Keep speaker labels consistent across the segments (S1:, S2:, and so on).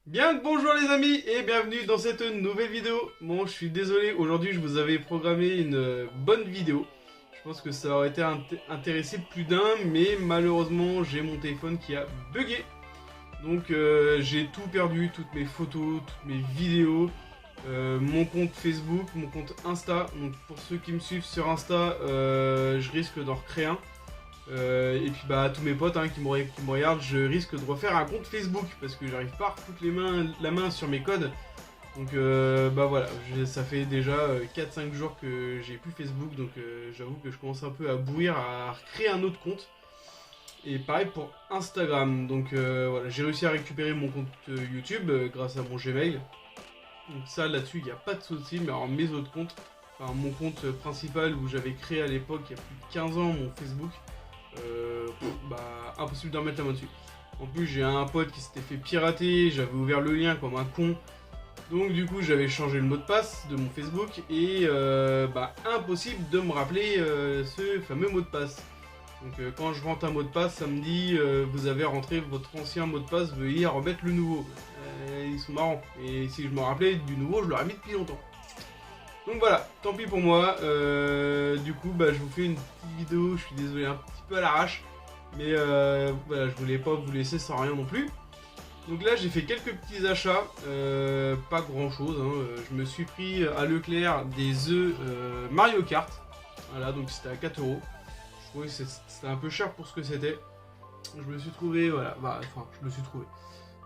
S1: Bien le bonjour les amis et bienvenue dans cette nouvelle vidéo. Bon, je suis désolé, aujourd'hui je vous avais programmé une bonne vidéo. Je pense que ça aurait été intéressé plus d'un, mais malheureusement j'ai mon téléphone qui a bugué. Donc j'ai tout perdu, toutes mes photos, toutes mes vidéos, mon compte Facebook, mon compte Insta. Donc pour ceux qui me suivent sur Insta, je risque d'en recréer un. Et puis bah tous mes potes qui me regardent, je risque de refaire un compte Facebook parce que j'arrive pas à foutre la main sur mes codes. Donc bah voilà, ça fait déjà 4-5 jours que j'ai plus Facebook, donc j'avoue que je commence un peu à bouillir, à recréer un autre compte. Et pareil pour Instagram, donc voilà, j'ai réussi à récupérer mon compte YouTube grâce à mon Gmail. Donc ça là-dessus il n'y a pas de souci, mais alors mes autres comptes, enfin mon compte principal où j'avais créé à l'époque il y a plus de 15 ans mon Facebook, impossible d'en mettre la main dessus. En plus j'ai un pote qui s'était fait pirater, j'avais ouvert le lien comme un con. Donc du coup j'avais changé le mot de passe de mon Facebook et impossible de me rappeler ce fameux mot de passe. Donc quand je rentre un mot de passe, ça me dit vous avez rentré votre ancien mot de passe, veuillez remettre le nouveau. Ils sont marrants. Et si je me rappelais du nouveau, je l'aurais mis depuis longtemps. Donc voilà, tant pis pour moi. Du coup, je vous fais une petite vidéo. Je suis désolé, un petit peu à l'arrache. Mais voilà, je voulais pas vous laisser sans rien non plus. Donc là, j'ai fait quelques petits achats. Pas grand chose. Je me suis pris à Leclerc des œufs Mario Kart. Voilà, donc c'était à 4 euros. Je trouvais que c'était un peu cher pour ce que c'était. Je me suis trouvé, je me suis trouvé.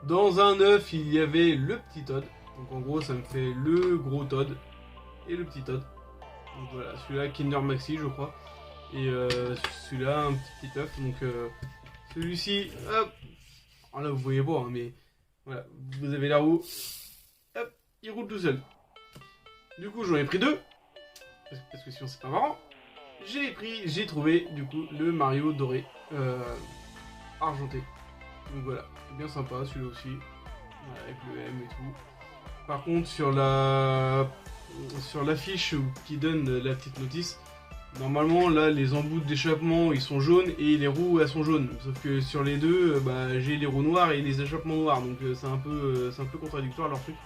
S1: Dans un œuf, il y avait le petit Todd. Donc en gros, ça me fait le gros Todd et le petit Todd. Donc voilà, celui-là Kinder Maxi, je crois. Et celui-là, un petit œuf. Donc celui-ci, hop. Alors là, vous voyez pas, mais voilà, vous avez la roue. Hop, il roule tout seul. Du coup, j'en ai pris deux. Parce que sinon, c'est pas marrant. J'ai trouvé du coup le Mario doré argenté. Donc voilà, bien sympa celui-là aussi, voilà, avec le M et tout. Par contre sur l'affiche qui donne la petite notice, normalement là les embouts d'échappement ils sont jaunes et les roues elles sont jaunes. Sauf que sur les deux, j'ai les roues noires et les échappements noirs, donc c'est un peu contradictoire leur truc.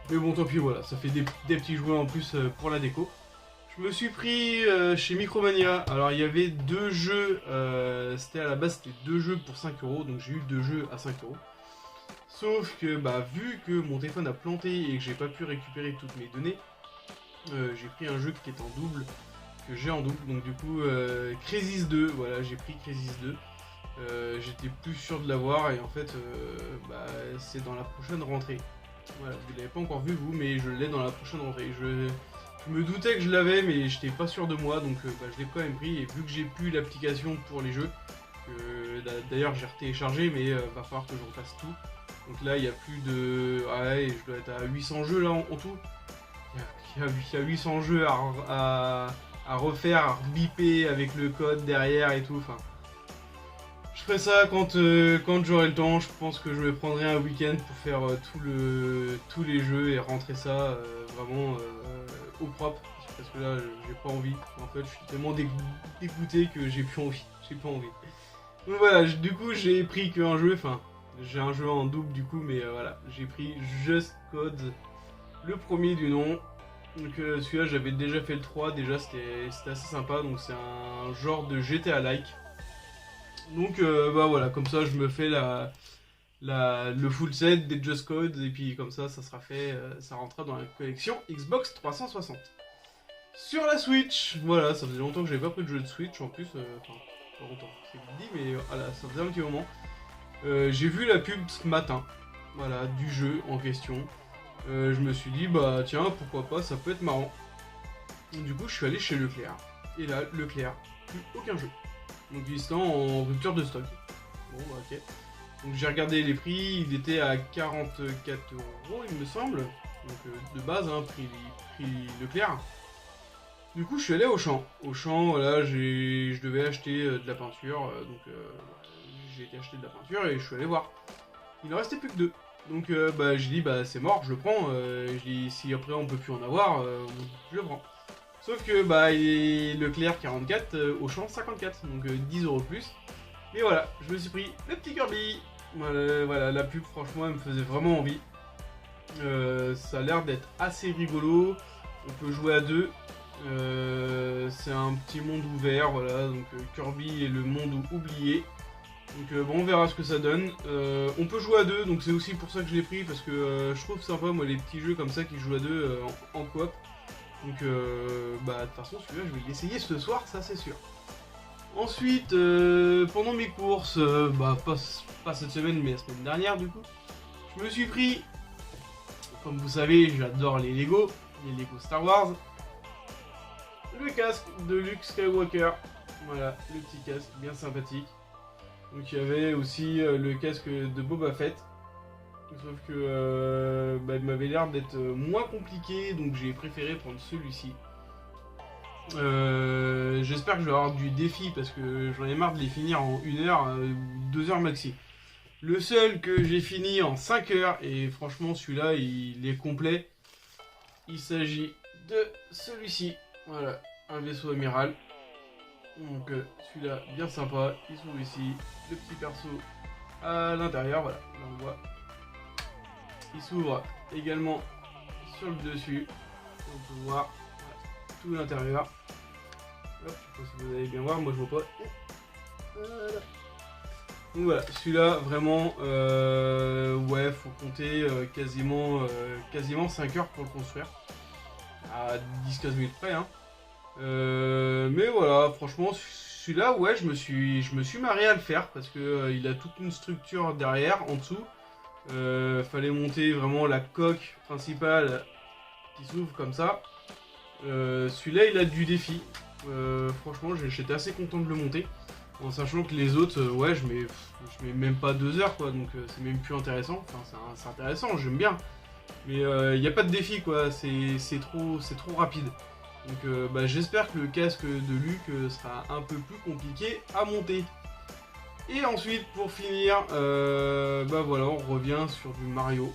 S1: Mais bon tant pis, voilà, ça fait des petits jouets en plus pour la déco. Je me suis pris chez Micromania. Alors il y avait deux jeux, c'était à la base c'était deux jeux pour 5 euros, donc j'ai eu deux jeux à 5 euros. Sauf que vu que mon téléphone a planté et que j'ai pas pu récupérer toutes mes données, j'ai pris un jeu qui est en double, que j'ai en double, donc du coup Crysis 2, voilà j'ai pris Crysis 2. J'étais plus sûr de l'avoir et en fait c'est dans la prochaine rentrée. Voilà, vous l'avez pas encore vu vous, mais je l'ai dans la prochaine rentrée. Je me doutais que je l'avais, mais j'étais pas sûr de moi, donc je l'ai quand même pris. Et vu que j'ai plus l'application pour les jeux, d'ailleurs j'ai retéléchargé, mais va falloir que j'en fasse tout. Donc là, il y a plus de... je dois être à 800 jeux là en tout. Il y a 800 jeux à refaire, à biper avec le code derrière et tout. Enfin, je ferai ça quand j'aurai le temps. Je pense que je me prendrai un week-end pour faire tous les jeux et rentrer ça vraiment au propre. Parce que là, j'ai pas envie. En fait, je suis tellement dégoûté que j'ai plus envie. J'ai pas envie. Donc voilà, du coup, j'ai pris qu'un jeu. Enfin, j'ai un jeu en double du coup, mais voilà. J'ai pris Just Cause, le premier du nom. Donc celui-là, j'avais déjà fait le 3. Déjà, c'était assez sympa. Donc c'est un genre de GTA-like. Donc voilà, comme ça je me fais le full set des Just Cause et puis comme ça sera fait, ça rentrera dans la collection Xbox 360. Sur la Switch, voilà, ça faisait longtemps que j'avais pas pris de jeu de Switch en plus, pas longtemps, c'est dit, mais voilà, ça faisait un petit moment. J'ai vu la pub ce matin, voilà, du jeu en question. Je me suis dit, tiens, pourquoi pas, ça peut être marrant. Du coup, je suis allé chez Leclerc. Et là, Leclerc, plus aucun jeu. Donc il est en rupture de stock. Bon ok. Donc j'ai regardé les prix, il était à 44 euros il me semble. Donc de base, prix Leclerc. Du coup je suis allé au champ. Au champ, voilà, je devais acheter de la peinture. J'ai été acheter de la peinture et je suis allé voir. Il ne restait plus que deux. Donc j'ai dit c'est mort, je le prends. Je dis si après on peut plus en avoir, je le prends. Sauf que il est Leclerc 44, Auchan 54, donc 10 euros plus. Mais voilà, je me suis pris le petit Kirby. Voilà, la pub franchement elle me faisait vraiment envie. Ça a l'air d'être assez rigolo. On peut jouer à deux. C'est un petit monde ouvert, voilà, donc Kirby et le monde oublié. Donc bon, on verra ce que ça donne. On peut jouer à deux, donc c'est aussi pour ça que je l'ai pris, parce que je trouve sympa moi les petits jeux comme ça qui jouent à deux en coop. Donc bah de toute façon celui-là je vais l'essayer ce soir, ça c'est sûr. Ensuite, pendant mes courses, bah pas cette semaine mais la semaine dernière du coup, je me suis pris, comme vous savez j'adore les Lego Star Wars, le casque de Luke Skywalker. Voilà, le petit casque bien sympathique. Donc il y avait aussi le casque de Boba Fett. Sauf que bah, il m'avait l'air d'être moins compliqué, donc j'ai préféré prendre celui-ci. J'espère que je vais avoir du défi parce que j'en ai marre de les finir en 1 heure ou 2 heures maxi. Le seul que j'ai fini en 5 heures, et franchement celui-là il est complet. Il s'agit de celui-ci. Voilà, un vaisseau amiral. Donc celui-là bien sympa, il s'ouvre ici, le petit perso à l'intérieur, voilà, là on voit. Il s'ouvre également sur le dessus, on peut voir voilà, tout l'intérieur. Je sais pas si vous allez bien voir, moi je vois pas. Voilà. Donc voilà, celui-là vraiment, ouais, faut compter quasiment 5 heures pour le construire. À 10-15 minutes près, hein. Mais voilà, franchement, celui-là, ouais, je me suis marré à le faire parce que il a toute une structure derrière, en dessous. Fallait monter vraiment la coque principale qui s'ouvre comme ça. Celui-là, il a du défi. Franchement, j'étais assez content de le monter, en sachant que les autres, ouais, je mets même pas 2 heures, quoi, donc c'est même plus intéressant. Enfin, c'est intéressant, j'aime bien, mais il n'y a pas de défi, quoi. C'est trop rapide. Donc bah, j'espère que le casque de Luke sera un peu plus compliqué à monter. Et ensuite pour finir, bah voilà, on revient sur du Mario.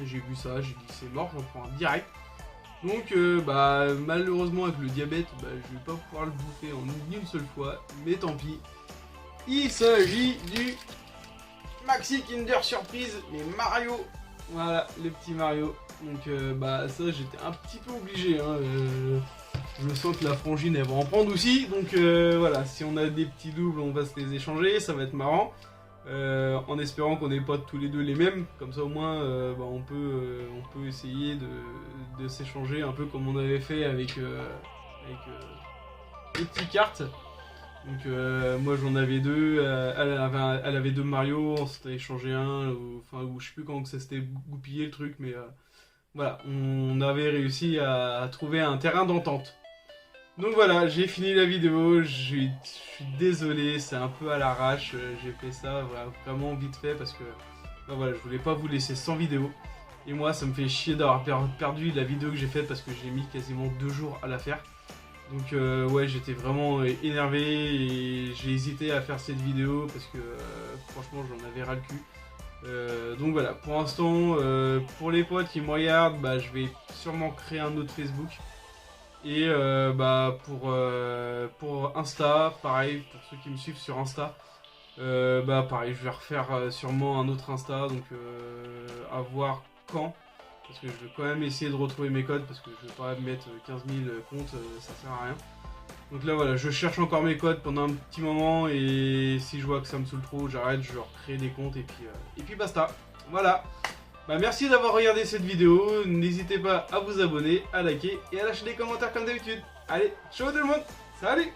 S1: J'ai vu ça, j'ai dit c'est mort, j'en prends un direct. Donc bah malheureusement avec le diabète, bah, je vais pas pouvoir le bouffer en une seule fois, mais tant pis. Il s'agit du Maxi Kinder Surprise, les Mario. Voilà, les petits Mario. Donc bah ça j'étais un petit peu obligé, hein. Je sens que la frangine elle va en prendre aussi. Donc voilà, si on a des petits doubles on va se les échanger, ça va être marrant. En espérant qu'on n'ait pas tous les deux les mêmes. Comme ça au moins bah, on peut essayer de s'échanger un peu comme on avait fait avec les petites cartes. Donc moi j'en avais 2, elle avait 2 Mario, on s'était échangé un, ou je sais plus comment ça s'était goupillé le truc, mais voilà, on avait réussi à trouver un terrain d'entente. Donc voilà, j'ai fini la vidéo, je suis désolé, c'est un peu à l'arrache, j'ai fait ça voilà, vraiment vite fait parce que bah voilà, je voulais pas vous laisser sans vidéo. Et moi ça me fait chier d'avoir perdu la vidéo que j'ai faite parce que j'ai mis quasiment 2 jours à la faire. Donc ouais, j'étais vraiment énervé et j'ai hésité à faire cette vidéo parce que franchement j'en avais ras le cul. Donc voilà, pour l'instant, pour les potes qui me regardent, bah, je vais sûrement créer un autre Facebook. Et bah, pour Insta, pareil, pour ceux qui me suivent sur Insta, bah pareil, je vais refaire sûrement un autre Insta, donc à voir quand. Parce que je vais quand même essayer de retrouver mes codes, parce que je vais pas mettre 15 000 comptes, ça sert à rien. Donc là voilà, je cherche encore mes codes pendant un petit moment, et si je vois que ça me saoule trop, j'arrête, je recrée des comptes, et puis basta. Voilà. Bah merci d'avoir regardé cette vidéo, n'hésitez pas à vous abonner, à liker, et à lâcher des commentaires comme d'habitude. Allez, ciao tout le monde, salut!